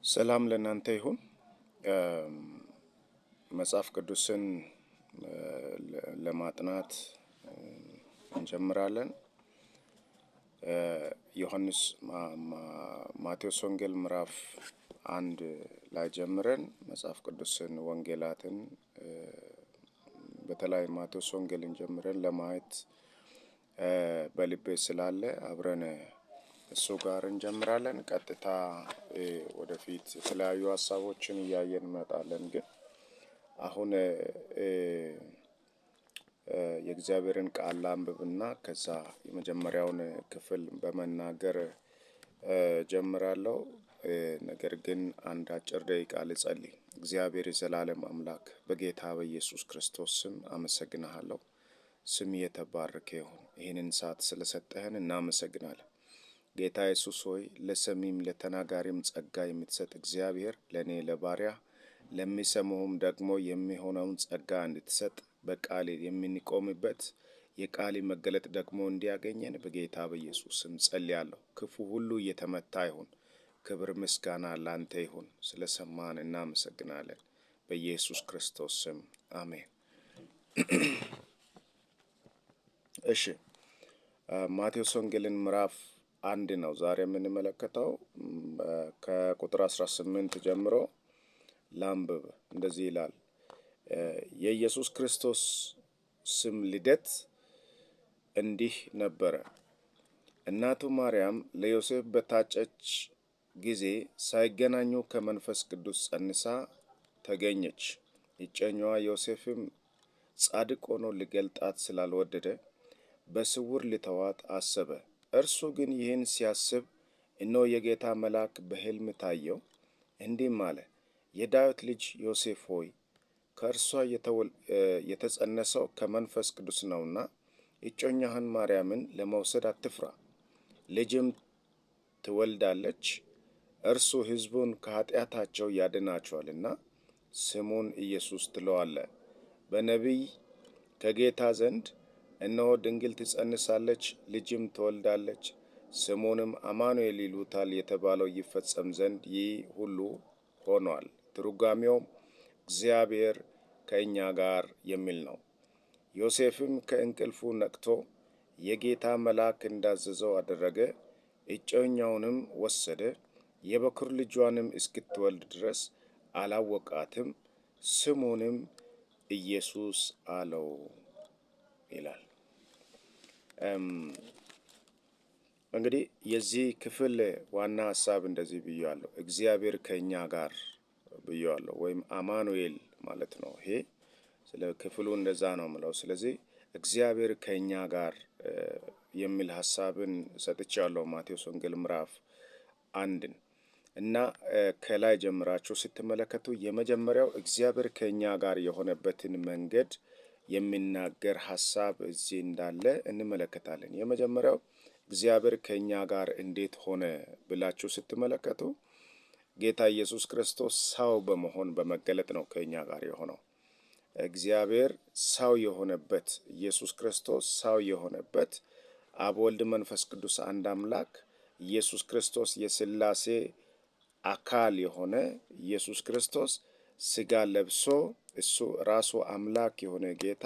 ሰላም ለእናንተ ይሁን። መጽሐፍ ቅዱስን ለማጥናት እንጀምራለን። ዮሐንስ ማቴዎስ ወንጌል ምዕራፍ 1 ላይ ጀምረን መጽሐፍ ቅዱስን ወንጌላትን በተለይ ማቴዎስ ወንጌልን ጀምረን ለማየት በልቤ ስላለ አብረን እሱ ጋር እንጀምራለን። ቀጥታ ወደፊት የተለያዩ ሀሳቦችን እያየን እንመጣለን። ግን አሁን የእግዚአብሔርን ቃል ላንብብና ከዛ የመጀመሪያውን ክፍል በመናገር ጀምራለሁ። ነገር ግን አንድ አጭር ደቂቃ ልጸልይ። እግዚአብሔር የዘላለም አምላክ በጌታ በኢየሱስ ክርስቶስ ስም አመሰግናለሁ። ስም የተባረከ ይሁን። ይህንን ሰዓት ስለሰጠህን እናመሰግናለን። ጌታ ኢየሱስ ሆይ ለሰሚም ለተናጋሪም ጸጋ የምትሰጥ እግዚአብሔር ለኔ ለባሪያ ለሚሰሙም ደግሞ የሚሆነውን ጸጋ እንድትሰጥ በቃል የምንቆምበት የቃል መገለጥ ደግሞ እንዲያገኘን በጌታ በኢየሱስ ስም ጸልያለሁ። ክፉ ሁሉ እየተመታ ይሁን። ክብር ምስጋና ላንተ ይሁን። ስለሰማን እናመሰግናለን። በኢየሱስ ክርስቶስ ስም አሜን። እሺ ማቴዎስ ወንጌልን ምዕራፍ 1 ነው ዛሬ የምንመለከተው። ከቁጥር 18 ጀምሮ ላንብብ። እንደዚህ ይላል። የኢየሱስ ክርስቶስ ስም ልደት እንዲህ ነበረ። እናቱ ማርያም ለዮሴፍ በታጨች ጊዜ ሳይገናኙ ከመንፈስ ቅዱስ ጸንሳ ተገኘች። እጮኛዋ ዮሴፍም ጻድቅ ሆኖ ሊገልጣት ስላልወደደ በስውር ሊተዋት አሰበ። እርሱ ግን ይህን ሲያስብ እነሆ የጌታ መልአክ በሕልም ታየው፣ እንዲህም አለ፣ የዳዊት ልጅ ዮሴፍ ሆይ ከእርሷ የተጸነሰው ከመንፈስ ቅዱስ ነውና እጮኛህን ማርያምን ለመውሰድ አትፍራ። ልጅም ትወልዳለች፣ እርሱ ሕዝቡን ከኃጢአታቸው ያድናቸዋልና ስሙን ኢየሱስ ትለዋለህ። በነቢይ ከጌታ ዘንድ እነሆ ድንግል ትጸንሳለች፣ ልጅም ትወልዳለች፣ ስሙንም አማኑኤል ይሉታል የተባለው ይፈጸም ዘንድ ይህ ሁሉ ሆኗል። ትርጓሜውም እግዚአብሔር ከእኛ ጋር የሚል ነው። ዮሴፍም ከእንቅልፉ ነቅቶ የጌታ መልአክ እንዳዘዘው አደረገ። እጮኛውንም ወሰደ፣ የበኩር ልጇንም እስክትወልድ ድረስ አላወቃትም። ስሙንም ኢየሱስ አለው ይላል። እንግዲህ የዚህ ክፍል ዋና ሀሳብ እንደዚህ ብያለሁ። እግዚአብሔር ከእኛ ጋር ብያለሁ፣ ወይም አማኑኤል ማለት ነው። ይሄ ስለ ክፍሉ እንደዛ ነው የምለው። ስለዚህ እግዚአብሔር ከእኛ ጋር የሚል ሀሳብን ሰጥቻለሁ ማቴዎስ ወንጌል ምዕራፍ 1 እና ከላይ ጀምራችሁ ስትመለከቱ የመጀመሪያው እግዚአብሔር ከእኛ ጋር የሆነበትን መንገድ የሚናገር ሀሳብ እዚህ እንዳለ እንመለከታለን። የመጀመሪያው እግዚአብሔር ከእኛ ጋር እንዴት ሆነ ብላችሁ ስትመለከቱ ጌታ ኢየሱስ ክርስቶስ ሰው በመሆን በመገለጥ ነው ከእኛ ጋር የሆነው። እግዚአብሔር ሰው የሆነበት፣ ኢየሱስ ክርስቶስ ሰው የሆነበት፣ አብ ወልድ መንፈስ ቅዱስ አንድ አምላክ፣ ኢየሱስ ክርስቶስ የሥላሴ አካል የሆነ ኢየሱስ ክርስቶስ ስጋ ለብሶ እሱ ራሱ አምላክ የሆነ ጌታ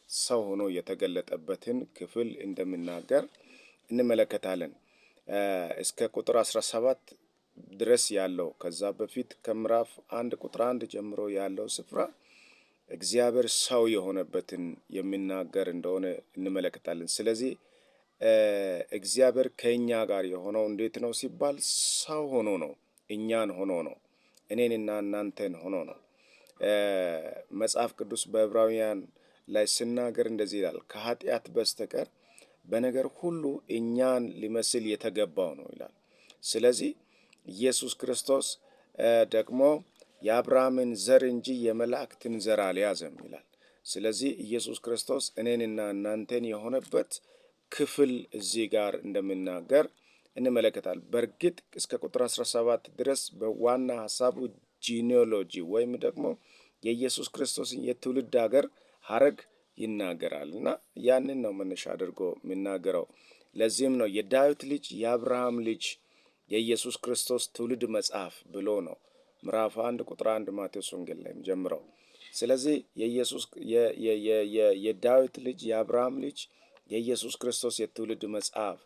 ሰው ሆኖ የተገለጠበትን ክፍል እንደሚናገር እንመለከታለን። እስከ ቁጥር 17 ድረስ ያለው፣ ከዛ በፊት ከምዕራፍ 1 ቁጥር 1 ጀምሮ ያለው ስፍራ እግዚአብሔር ሰው የሆነበትን የሚናገር እንደሆነ እንመለከታለን። ስለዚህ እግዚአብሔር ከእኛ ጋር የሆነው እንዴት ነው ሲባል ሰው ሆኖ ነው፣ እኛን ሆኖ ነው፣ እኔንና እናንተን ሆኖ ነው። መጽሐፍ ቅዱስ በዕብራውያን ላይ ሲናገር እንደዚህ ይላል፣ ከኃጢአት በስተቀር በነገር ሁሉ እኛን ሊመስል የተገባው ነው ይላል። ስለዚህ ኢየሱስ ክርስቶስ ደግሞ የአብርሃምን ዘር እንጂ የመላእክትን ዘር አልያዘም ይላል። ስለዚህ ኢየሱስ ክርስቶስ እኔንና እናንተን የሆነበት ክፍል እዚህ ጋር እንደሚናገር እንመለከታል። በእርግጥ እስከ ቁጥር 17 ድረስ በዋና ሀሳቡ ጂኒዮሎጂ ወይም ደግሞ የኢየሱስ ክርስቶስን የትውልድ ሀገር ሀረግ ይናገራል እና ያንን ነው መነሻ አድርጎ የሚናገረው። ለዚህም ነው የዳዊት ልጅ የአብርሃም ልጅ የኢየሱስ ክርስቶስ ትውልድ መጽሐፍ ብሎ ነው ምዕራፍ 1 ቁጥር 1 ማቴዎስ ወንጌል ላይ ጀምረው። ስለዚህ የኢየሱስ የዳዊት ልጅ የአብርሃም ልጅ የኢየሱስ ክርስቶስ የትውልድ መጽሐፍ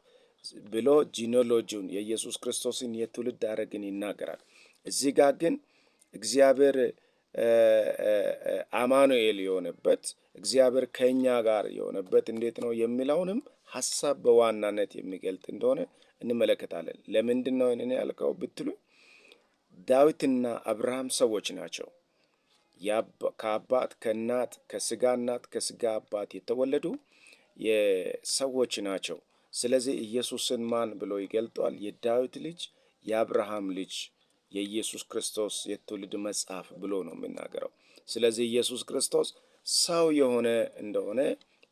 ብሎ ጂኖሎጂውን የኢየሱስ ክርስቶስን የትውልድ ሐረግን ይናገራል። እዚህ ጋር ግን እግዚአብሔር አማኑኤል የሆነበት እግዚአብሔር ከኛ ጋር የሆነበት እንዴት ነው የሚለውንም ሐሳብ በዋናነት የሚገልጥ እንደሆነ እንመለከታለን። ለምንድን ነው እኔ ያልከው ብትሉ ዳዊትና አብርሃም ሰዎች ናቸው። ከአባት ከእናት ከስጋ እናት ከስጋ አባት የተወለዱ የሰዎች ናቸው። ስለዚህ ኢየሱስን ማን ብሎ ይገልጧል? የዳዊት ልጅ የአብርሃም ልጅ የኢየሱስ ክርስቶስ የትውልድ መጽሐፍ ብሎ ነው የሚናገረው። ስለዚህ ኢየሱስ ክርስቶስ ሰው የሆነ እንደሆነ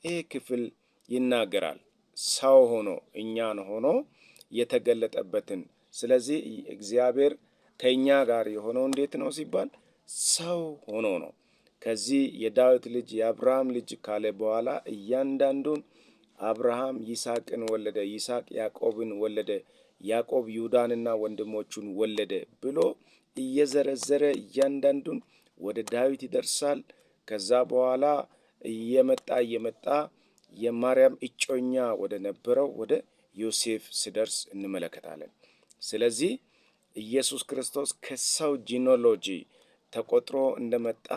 ይህ ክፍል ይናገራል። ሰው ሆኖ እኛን ሆኖ የተገለጠበትን። ስለዚህ እግዚአብሔር ከኛ ጋር የሆነው እንዴት ነው ሲባል ሰው ሆኖ ነው። ከዚህ የዳዊት ልጅ የአብርሃም ልጅ ካለ በኋላ እያንዳንዱን አብርሃም ይስሐቅን ወለደ፣ ይስሐቅ ያዕቆብን ወለደ፣ ያዕቆብ ይሁዳንና ወንድሞቹን ወለደ ብሎ እየዘረዘረ እያንዳንዱን ወደ ዳዊት ይደርሳል። ከዛ በኋላ እየመጣ የማርያም እጮኛ ወደ ነበረው ወደ ዮሴፍ ሲደርስ እንመለከታለን። ስለዚህ ኢየሱስ ክርስቶስ ከሰው ጂኖሎጂ ተቆጥሮ እንደመጣ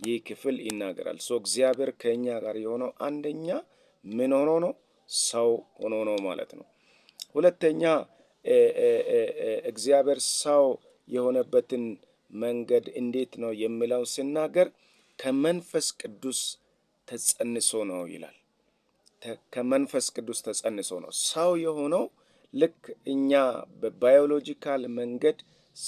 ይህ ክፍል ይናገራል። እግዚአብሔር ከኛ ጋር የሆነው አንደኛ ምን ሆኖ ነው? ሰው ሆኖ ነው ማለት ነው። ሁለተኛ እግዚአብሔር ሰው የሆነበትን መንገድ እንዴት ነው የሚለው ሲናገር ከመንፈስ ቅዱስ ተጸንሶ ነው ይላል። ከመንፈስ ቅዱስ ተጸንሶ ነው ሰው የሆነው። ልክ እኛ በባዮሎጂካል መንገድ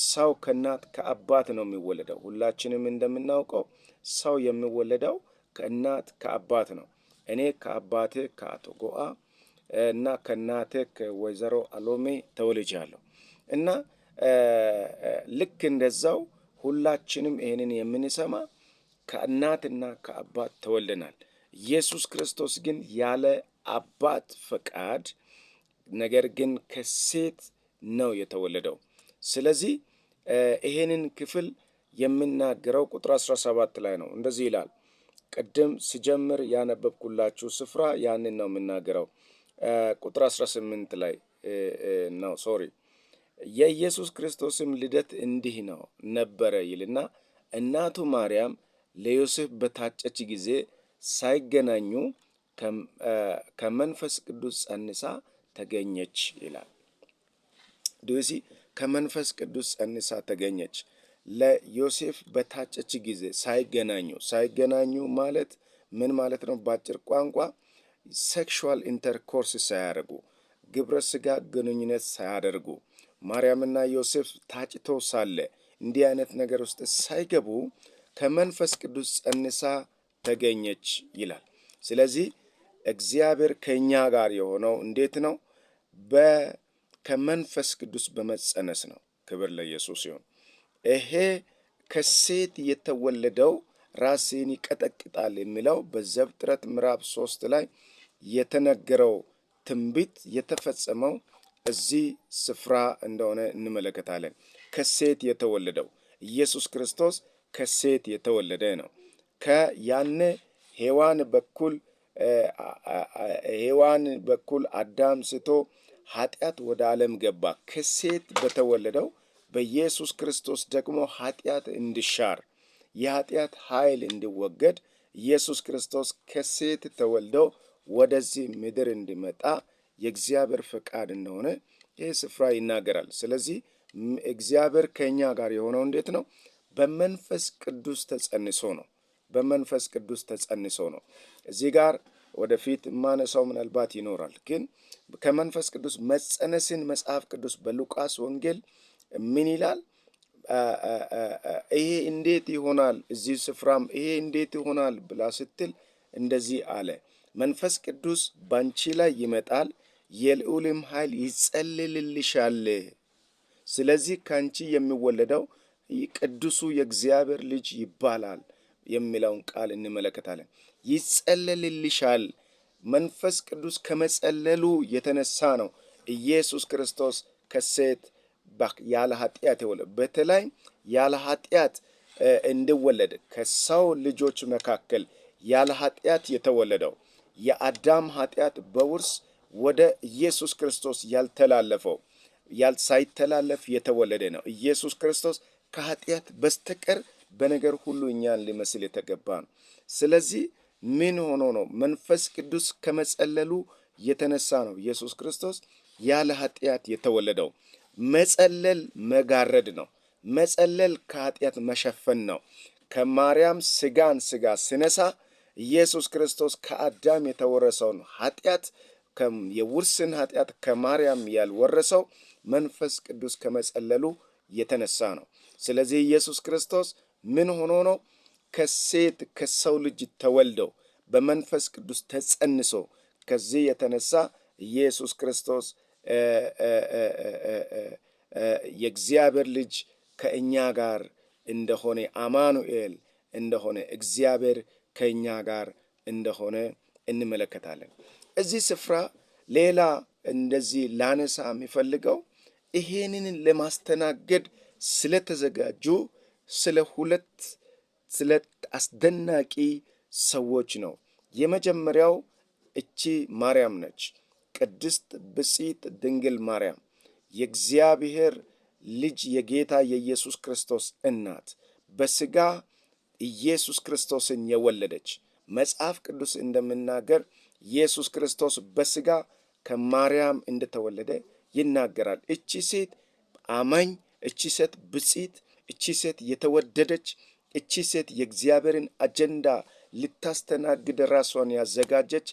ሰው ከእናት ከአባት ነው የሚወለደው። ሁላችንም እንደምናውቀው ሰው የሚወለደው ከእናት ከአባት ነው። እኔ ከአባቴ ከአቶ ጎአ እና ከእናቴ ከወይዘሮ አሎሜ ተወልጃለሁ እና ልክ እንደዛው ሁላችንም ይሄንን የምንሰማ ከእናትና ከአባት ተወልደናል። ኢየሱስ ክርስቶስ ግን ያለ አባት ፈቃድ ነገር ግን ከሴት ነው የተወለደው። ስለዚህ ይሄንን ክፍል የምናገረው ቁጥር 17 ላይ ነው። እንደዚህ ይላል። ቅድም ሲጀምር ያነበብኩላችሁ ስፍራ ያንን ነው የምናገረው። ቁጥር 18 ላይ ነው የኢየሱስ ክርስቶስም ልደት እንዲህ ነው ነበረ ይልና እናቱ ማርያም ለዮሴፍ በታጨች ጊዜ ሳይገናኙ ከመንፈስ ቅዱስ ጸንሳ ተገኘች ይላል። ዱሲ ከመንፈስ ቅዱስ ጸንሳ ተገኘች። ለዮሴፍ በታጨች ጊዜ ሳይገናኙ ማለት ምን ማለት ነው? በአጭር ቋንቋ ሴክሹዋል ኢንተርኮርስ ሳያደርጉ ግብረ ስጋ ግንኙነት ሳያደርጉ ማርያምና ዮሴፍ ታጭቶ ሳለ እንዲህ አይነት ነገር ውስጥ ሳይገቡ ከመንፈስ ቅዱስ ጸንሳ ተገኘች ይላል። ስለዚህ እግዚአብሔር ከኛ ጋር የሆነው እንዴት ነው? ከመንፈስ ቅዱስ በመጸነስ ነው። ክብር ለኢየሱስ ይሁን። ይሄ ከሴት የተወለደው ራስን ይቀጠቅጣል የሚለው በዘፍጥረት ምዕራፍ 3 ላይ የተነገረው ትንቢት የተፈጸመው እዚህ ስፍራ እንደሆነ እንመለከታለን። ከሴት የተወለደው ኢየሱስ ክርስቶስ ከሴት የተወለደ ነው። ከያነ ሔዋን በኩል አዳም ስቶ ኃጢአት ወደ ዓለም ገባ። ከሴት በተወለደው በኢየሱስ ክርስቶስ ደግሞ ኃጢአት እንዲሻር የኃጢአት ኃይል እንዲወገድ ኢየሱስ ክርስቶስ ከሴት ተወልዶ ወደዚህ ምድር እንዲመጣ የእግዚአብሔር ፈቃድ እንደሆነ ይህ ስፍራ ይናገራል። ስለዚህ እግዚአብሔር ከኛ ጋር የሆነው እንዴት ነው? በመንፈስ ቅዱስ ተጸንሶ ነው። በመንፈስ ቅዱስ ተጸንሶ ነው። እዚህ ጋር ወደፊት ማነሳው ምናልባት ይኖራል። ግን ከመንፈስ ቅዱስ መጸነስን መጽሐፍ ቅዱስ በሉቃስ ወንጌል ምን ይላል? ይሄ እንዴት ይሆናል? እዚህ ስፍራም ይሄ እንዴት ይሆናል ብላ ስትል እንደዚህ አለ። መንፈስ ቅዱስ ባንቺ ላይ ይመጣል፣ የልዑልም ኃይል ይጸልልልሻል። ስለዚህ ካንቺ የሚወለደው ቅዱሱ የእግዚአብሔር ልጅ ይባላል የሚለውን ቃል እንመለከታለን። ይጸልልልሻል። መንፈስ ቅዱስ ከመጸለሉ የተነሳ ነው ኢየሱስ ክርስቶስ ከሴት ያለ ኃጢአት የወለደ በተለይ ያለ ኃጢአት እንዲወለድ ከሰው ልጆች መካከል ያለ ኃጢአት የተወለደው የአዳም ኃጢአት በውርስ ወደ ኢየሱስ ክርስቶስ ያልተላለፈው ሳይተላለፍ የተወለደ ነው። ኢየሱስ ክርስቶስ ከኃጢአት በስተቀር በነገር ሁሉ እኛን ሊመስል የተገባ ነው። ስለዚህ ምን ሆኖ ነው? መንፈስ ቅዱስ ከመጸለሉ የተነሳ ነው ኢየሱስ ክርስቶስ ያለ ኃጢአት የተወለደው። መጸለል መጋረድ ነው። መጸለል ከኃጢአት መሸፈን ነው። ከማርያም ስጋን ስጋ ሲነሳ ኢየሱስ ክርስቶስ ከአዳም የተወረሰውን ኃጢአት የውርስን ኃጢአት ከማርያም ያልወረሰው መንፈስ ቅዱስ ከመጸለሉ የተነሳ ነው። ስለዚህ ኢየሱስ ክርስቶስ ምን ሆኖ ነው? ከሴት ከሰው ልጅ ተወልደው በመንፈስ ቅዱስ ተጸንሶ ከዚህ የተነሳ ኢየሱስ ክርስቶስ የእግዚአብሔር ልጅ ከእኛ ጋር እንደሆነ አማኑኤል እንደሆነ እግዚአብሔር ከእኛ ጋር እንደሆነ እንመለከታለን። እዚህ ስፍራ ሌላ እንደዚህ ላነሳ የሚፈልገው ይሄንን ለማስተናገድ ስለተዘጋጁ ስለ አስደናቂ ሰዎች ነው። የመጀመሪያው እቺ ማርያም ነች። ቅድስት ብጽዕት ድንግል ማርያም የእግዚአብሔር ልጅ የጌታ የኢየሱስ ክርስቶስ እናት በስጋ ኢየሱስ ክርስቶስን የወለደች መጽሐፍ ቅዱስ እንደምናገር ኢየሱስ ክርስቶስ በስጋ ከማርያም እንደተወለደ ይናገራል። እቺ ሴት አማኝ፣ እቺ ሴት ብጽዕት፣ እቺ ሴት የተወደደች፣ እቺ ሴት የእግዚአብሔርን አጀንዳ ልታስተናግድ ራሷን ያዘጋጀች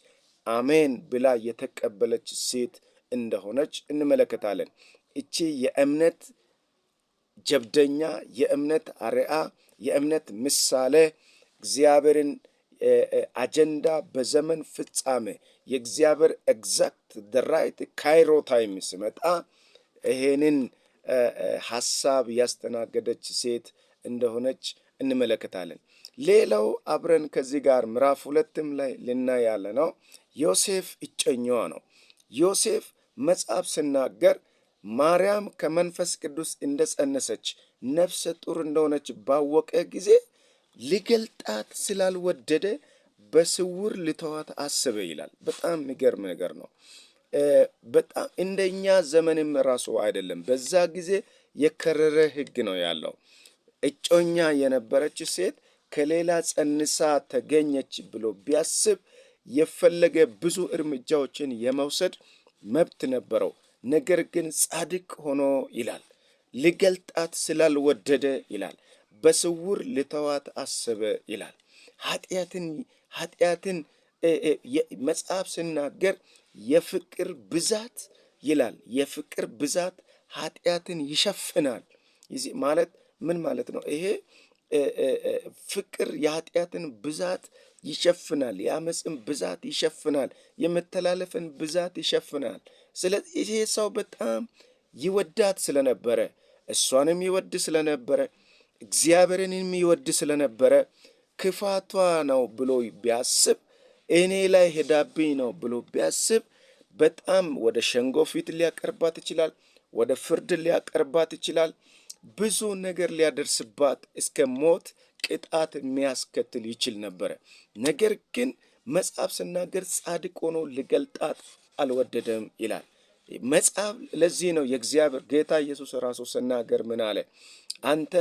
አሜን ብላ የተቀበለች ሴት እንደሆነች እንመለከታለን። እቺ የእምነት ጀብደኛ፣ የእምነት አርአያ፣ የእምነት ምሳሌ እግዚአብሔርን አጀንዳ በዘመን ፍጻሜ የእግዚአብሔር ኤግዛክት ራይት ካይሮ ታይም ሲመጣ ይሄንን ሐሳብ ያስተናገደች ሴት እንደሆነች እንመለከታለን። ሌላው አብረን ከዚህ ጋር ምዕራፍ 2 ላይ ልናያለ ነው ዮሴፍ እጨኛዋ ነው። ዮሴፍ መጽሐፍ ሲናገር ማርያም ከመንፈስ ቅዱስ እንደጸነሰች ነፍሰ ጡር እንደሆነች ባወቀ ጊዜ ሊገልጣት ስላልወደደ በስውር ልተዋት አሰበ ይላል። በጣም የሚገርም ነገር ነው። በጣም እንደኛ ዘመንም ራሱ አይደለም። በዛ ጊዜ የከረረ ሕግ ነው ያለው። እጮኛ የነበረች ሴት ከሌላ ጸንሳ ተገኘች ብሎ ቢያስብ የፈለገ ብዙ እርምጃዎችን የመውሰድ መብት ነበረው። ነገር ግን ጻድቅ ሆኖ ይላል ሊገልጣት ስላልወደደ ይላል በስውር ልተዋት አሰበ ይላል። ኃጢአትን መጽሐፍ ሲናገር የፍቅር ብዛት ይላል። የፍቅር ብዛት ኃጢአትን ይሸፍናል ማለት ምን ማለት ነው? ይሄ ፍቅር የኃጢአትን ብዛት ይሸፍናል፣ የአመፅን ብዛት ይሸፍናል፣ የመተላለፍን ብዛት ይሸፍናል። ስለዚህ ይሄ ሰው በጣም ይወዳት ስለነበረ፣ እሷንም ይወድ ስለነበረ፣ እግዚአብሔርንም ይወድ ስለነበረ ክፋቷ ነው ብሎ ቢያስብ፣ እኔ ላይ ሄዳብኝ ነው ብሎ ቢያስብ በጣም ወደ ሸንጎ ፊት ሊያቀርባት ይችላል፣ ወደ ፍርድ ሊያቀርባት ይችላል፣ ብዙ ነገር ሊያደርስባት እስከ ሞት ቅጣት የሚያስከትል ይችል ነበረ። ነገር ግን መጽሐፍ ሲናገር ጻድቅ ሆኖ ሊገልጣት አልወደደም ይላል መጽሐፍ። ለዚህ ነው የእግዚአብሔር ጌታ ኢየሱስ ራሱ ሲናገር ምን አለ? አንተ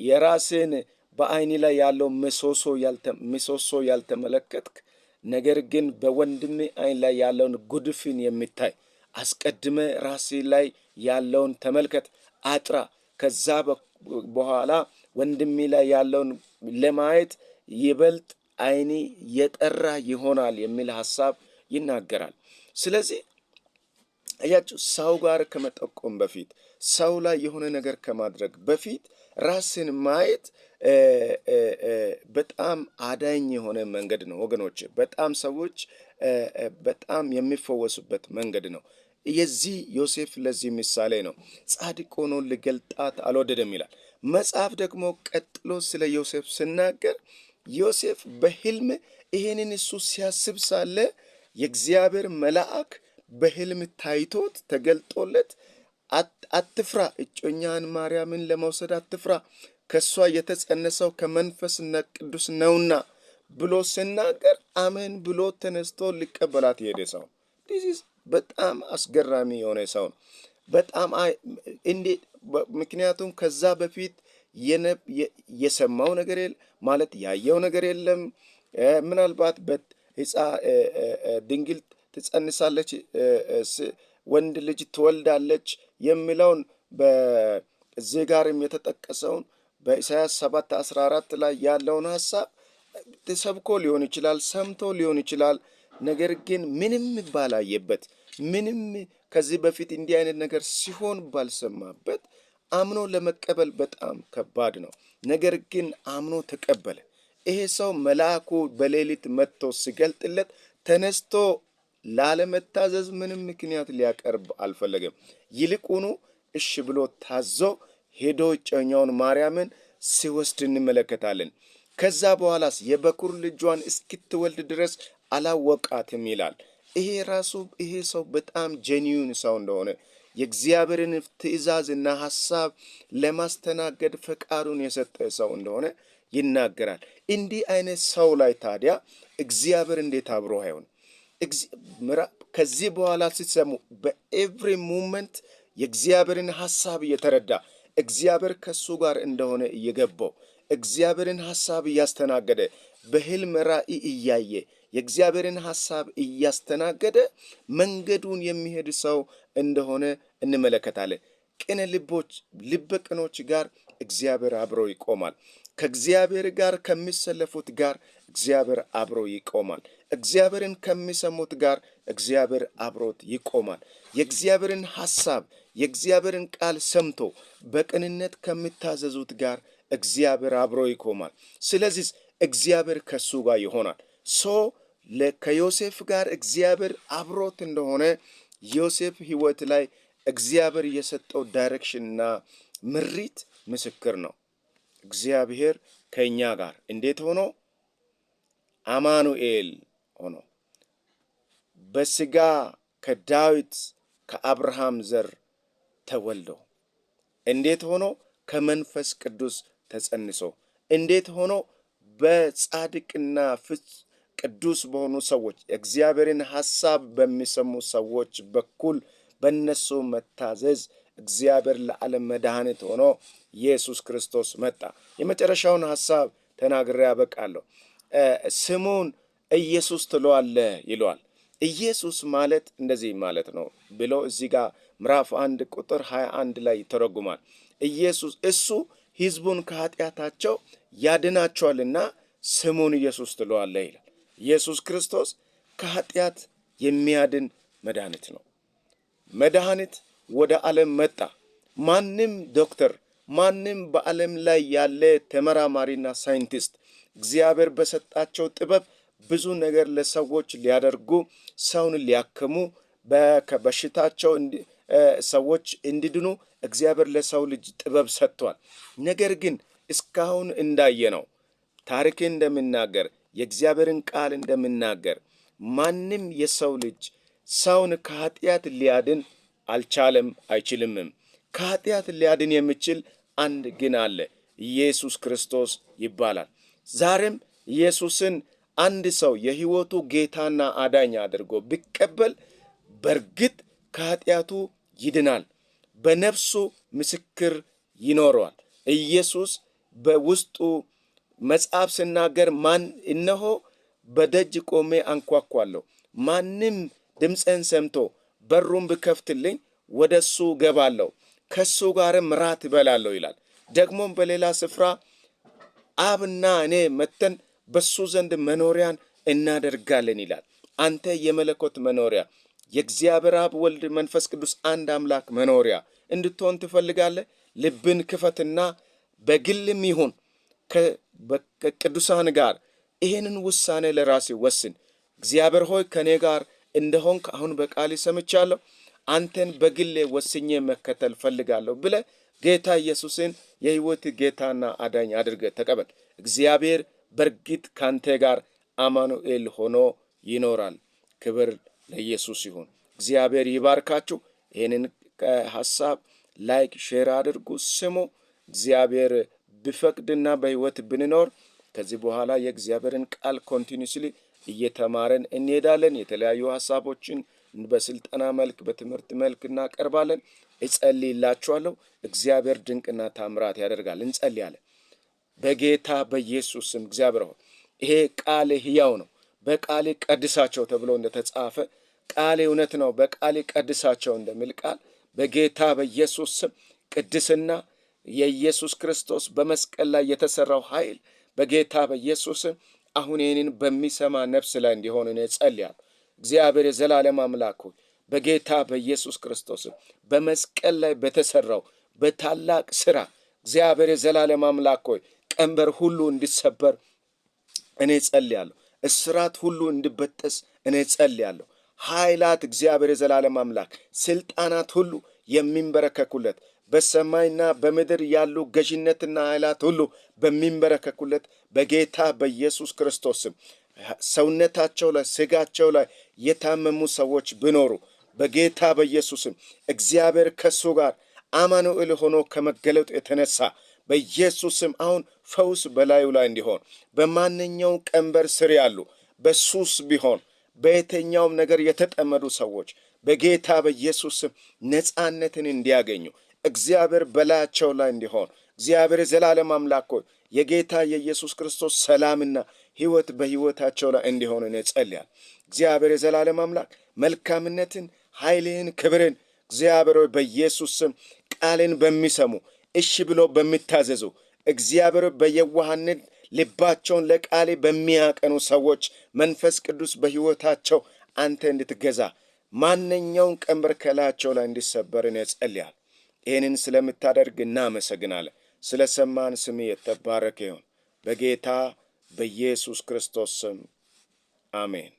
የራስን በዓይኒ ላይ ያለው ምሰሶ ያልተመለከትክ፣ ነገር ግን በወንድሜ ዓይን ላይ ያለውን ጉድፍን የምታይ አስቀድመ ራሴ ላይ ያለውን ተመልከት፣ አጥራ፣ ከዛ በኋላ ወንድሜ ላይ ያለውን ለማየት ይበልጥ ዓይኒ የጠራ ይሆናል የሚል ሐሳብ ይናገራል። ስለዚህ አያችሁ፣ ሰው ጋር ከመጠቆም በፊት ሰው ላይ የሆነ ነገር ከማድረግ በፊት ራስን ማየት በጣም አዳኝ የሆነ መንገድ ነው ወገኖች። በጣም ሰዎች በጣም የሚፈወሱበት መንገድ ነው። የዚህ ዮሴፍ ለዚህ ምሳሌ ነው። ጻድቅ ሆኖ ሊገልጣት አልወደደም ይላል መጽሐፍ። ደግሞ ቀጥሎ ስለ ዮሴፍ ሲናገር ዮሴፍ በሕልም ይሄንን እሱ ሲያስብ ሳለ የእግዚአብሔር መልአክ በሕልም ታይቶት ተገልጦለት አትፍራ፣ እጮኛን ማርያምን ለመውሰድ አትፍራ፣ ከሷ የተጸነሰው ከመንፈስ ቅዱስ ነውና ብሎ ሲናገር አሜን ብሎ ተነስቶ ሊቀበላት የሄደ ሰው ዲስ በጣም አስገራሚ የሆነ ሰው ነው። በጣም እንዴት ምክንያቱም ከዛ በፊት የሰማው ነገር ማለት ያየው ነገር የለም። ምናልባት ድንግል ትጸንሳለች፣ ወንድ ልጅ ትወልዳለች የሚለውን በዚህ ጋርም የተጠቀሰውን በኢሳይያስ 7:14 ላይ ያለውን ሐሳብ ተሰብኮ ሊሆን ይችላል፣ ሰምቶ ሊሆን ይችላል። ነገር ግን ምንም ባላየበት፣ ምንም ከዚህ በፊት እንዲህ አይነት ነገር ሲሆን ባልሰማበት አምኖ ለመቀበል በጣም ከባድ ነው። ነገር ግን አምኖ ተቀበለ። ይሄ ሰው መልአኩ በሌሊት መጥቶ ሲገልጥለት ተነስቶ ላለመታዘዝ ምንም ምክንያት ሊያቀርብ አልፈለገም። ይልቁኑ እሺ ብሎ ታዞ ሄዶ እጮኛውን ማርያምን ሲወስድ እንመለከታለን። ከዛ በኋላስ የበኩር ልጇን እስክትወልድ ድረስ አላወቃትም ይላል። ይሄ ሰው በጣም ጄኒዩን ሰው እንደሆነ የእግዚአብሔርን ትእዛዝና ሐሳብ ለማስተናገድ ፈቃዱን የሰጠ ሰው እንደሆነ ይናገራል። እንዲህ አይነት ሰው ላይ ታዲያ እግዚአብሔር እንዴት አብሮ አይሆን? ከዚህ በኋላ ሲሰሙ በኤቭሪ ሞመንት የእግዚአብሔርን ሐሳብ እየተረዳ እግዚአብሔር ከሱ ጋር እንደሆነ እየገባው እግዚአብሔርን ሐሳብ እያስተናገደ በሕልም ራእይ እያየ የእግዚአብሔርን ሐሳብ እያስተናገደ መንገዱን የሚሄድ ሰው እንደሆነ እንመለከታለን። ቅን ልበቅኖች ጋር እግዚአብሔር አብሮ ይቆማል። ከእግዚአብሔር ጋር ከሚሰለፉት ጋር እግዚአብሔር አብሮ ይቆማል። እግዚአብሔርን ከሚሰሙት ጋር እግዚአብሔር አብሮት ይቆማል። የእግዚአብሔርን ሐሳብ የእግዚአብሔርን ቃል ሰምቶ በቅንነት ከሚታዘዙት ጋር እግዚአብሔር አብሮ ይቆማል። ስለዚህ እግዚአብሔር ከሱ ጋር ይሆናል። ከዮሴፍ ጋር እግዚአብሔር አብሮት እንደሆነ ዮሴፍ ሕይወት ላይ እግዚአብሔር የሰጠው ዳይሬክሽንና ምሪት ምስክር ነው። እግዚአብሔር ከኛ ጋር እንዴት ሆኖ? አማኑኤል ሆኖ በስጋ ከዳዊት ከአብርሃም ዘር ተወልዶ እንዴት ሆኖ? ከመንፈስ ቅዱስ ተጸንሶ እንዴት ሆኖ? በጻድቅና ቅዱስ በሆኑ ሰዎች እግዚአብሔርን ሐሳብ በሚሰሙ ሰዎች በኩል በእነሱ መታዘዝ እግዚአብሔር ለዓለም መድኃኒት ሆኖ ኢየሱስ ክርስቶስ መጣ። የመጨረሻውን ሐሳብ ተናግሬ ያበቃለሁ። ስሙን ኢየሱስ ትለዋለህ ይለዋል። ኢየሱስ ማለት እንደዚህ ማለት ነው ብሎ እዚህ ጋር ምዕራፍ 1 ቁጥር 21 ላይ ይተረጉማል። ኢየሱስ እሱ ሕዝቡን ከኃጢአታቸው ያድናቸዋልና ስሙን ኢየሱስ ትለዋለህ ይላል። ኢየሱስ ክርስቶስ ከኃጢአት የሚያድን መድኃኒት ነው። መድኃኒት ወደ ዓለም መጣ። ማንም ዶክተር፣ ማንም በዓለም ላይ ያለ ተመራማሪና ሳይንቲስት እግዚአብሔር በሰጣቸው ጥበብ ብዙ ነገር ለሰዎች ሊያደርጉ፣ ሰውን ሊያክሙ፣ በበሽታቸው ሰዎች እንዲድኑ እግዚአብሔር ለሰው ልጅ ጥበብ ሰጥቷል። ነገር ግን እስካሁን እንዳየነው ታሪክ እንደምናገር የእግዚአብሔርን ቃል እንደምናገር ማንም የሰው ልጅ ሰውን ከኃጢአት ሊያድን አልቻለም፣ አይችልምም። ከኃጢአት ሊያድን የሚችል አንድ ግን አለ፣ ኢየሱስ ክርስቶስ ይባላል። ዛሬም ኢየሱስን አንድ ሰው የሕይወቱ ጌታና አዳኝ አድርጎ ቢቀበል በእርግጥ ከኃጢአቱ ይድናል፣ በነፍሱ ምስክር ይኖረዋል። ኢየሱስ በውስጡ መጽሐፍ ሲናገር እነሆ በደጅ ቆሜ አንኳኳለሁ፣ ማንም ድምፄን ሰምቶ በሩን ብከፍትልኝ ወደ እሱ ገባለሁ፣ ከእሱ ጋርም ራት እበላለሁ ይላል። ደግሞም በሌላ ስፍራ አብና እኔ መጥተን በሱ ዘንድ መኖሪያን እናደርጋለን ይላል። አንተ የመለኮት መኖሪያ የእግዚአብሔር አብ፣ ወልድ፣ መንፈስ ቅዱስ አንድ አምላክ መኖሪያ እንድትሆን ትፈልጋለህ? ልብን ክፈትና በግልም ይሁን ከቅዱሳን ጋር ይሄንን ውሳኔ ለራሴ ወስን። እግዚአብሔር ሆይ ከኔ ጋር እንደሆንክ አሁን በቃል ሰምቻለሁ፣ አንተን በግሌ ወስኜ መከተል ፈልጋለሁ ብለህ ጌታ ኢየሱስን የሕይወት ጌታና አዳኝ አድርገህ ተቀበል። እግዚአብሔር በእርግጥ ካንተ ጋር አማኑኤል ሆኖ ይኖራል። ክብር ለኢየሱስ ይሁን። እግዚአብሔር ይባርካችሁ። ይህንን ሐሳብ ላይክ ሼር አድርጉ፣ ስሙ። እግዚአብሔር ቢፈቅድና በሕይወት ብንኖር ከዚህ በኋላ የእግዚአብሔርን ቃል ኮንቲኒስሊ እየተማረን እንሄዳለን። የተለያዩ ሐሳቦችን በስልጠና መልክ በትምህርት መልክ እናቀርባለን። እጸልይላችኋለሁ። እግዚአብሔር ድንቅና ታምራት ያደርጋል። እንጸልያለን። በጌታ በኢየሱስ ስም እግዚአብሔር ሆይ ይሄ ቃል ሕያው ነው፣ በቃል ቀድሳቸው ተብሎ እንደተጻፈ ቃል እውነት ነው፣ በቃል ቀድሳቸው እንደሚል ቃል በጌታ በኢየሱስ ስም ቅድስና የኢየሱስ ክርስቶስ በመስቀል ላይ የተሰራው ኃይል በጌታ በኢየሱስ ስም አሁን ይህንን በሚሰማ ነፍስ ላይ እንዲሆን እኔ ጸልያለሁ። እግዚአብሔር የዘላለም አምላክ ሆይ በጌታ በኢየሱስ ክርስቶስ በመስቀል ላይ በተሰራው በታላቅ ሥራ እግዚአብሔር የዘላለም አምላክ ሆይ ቀንበር ሁሉ እንዲሰበር እኔ ጸልያለሁ። እስራት ሁሉ እንዲበጠስ እኔ ጸልያለሁ። ኃይላት እግዚአብሔር የዘላለም አምላክ ስልጣናት ሁሉ የሚንበረከኩለት በሰማይና በምድር ያሉ ገዥነትና ኃይላት ሁሉ በሚንበረከኩለት በጌታ በኢየሱስ ክርስቶስ ሰውነታቸው ላይ ስጋቸው ላይ የታመሙ ሰዎች ቢኖሩ በጌታ በኢየሱስም እግዚአብሔር ከሱ ጋር አማኑኤል ሆኖ ከመገለጡ የተነሳ በኢየሱስም አሁን ፈውስ በላዩ ላይ እንዲሆን በማንኛውም ቀንበር ስር ያሉ በሱስ ቢሆን በየትኛውም ነገር የተጠመዱ ሰዎች በጌታ በኢየሱስም ነፃነትን እንዲያገኙ እግዚአብሔር በላያቸው ላይ እንዲሆን እግዚአብሔር የዘላለም አምላክ ሆይ የጌታ የኢየሱስ ክርስቶስ ሰላምና ሕይወት በሕይወታቸው ላይ እንዲሆን እኔ ጸልያለሁ። እግዚአብሔር የዘላለም አምላክ መልካምነትን፣ ኃይልን፣ ክብርን እግዚአብሔር ሆይ በኢየሱስ ስም ቃልን በሚሰሙ እሺ ብሎ በሚታዘዙ እግዚአብሔር በየዋህነት ልባቸውን ለቃሌ በሚያቀኑ ሰዎች መንፈስ ቅዱስ በሕይወታቸው አንተ እንድትገዛ ማንኛውን ቀንበር ከላያቸው ላይ እንዲሰበር እኔ ጸልያለሁ። ይህንን ስለምታደርግ እናመሰግናለን። ስለ ሰማን ስም የተባረከ ይሁን። በጌታ በኢየሱስ ክርስቶስ ስም አሜን።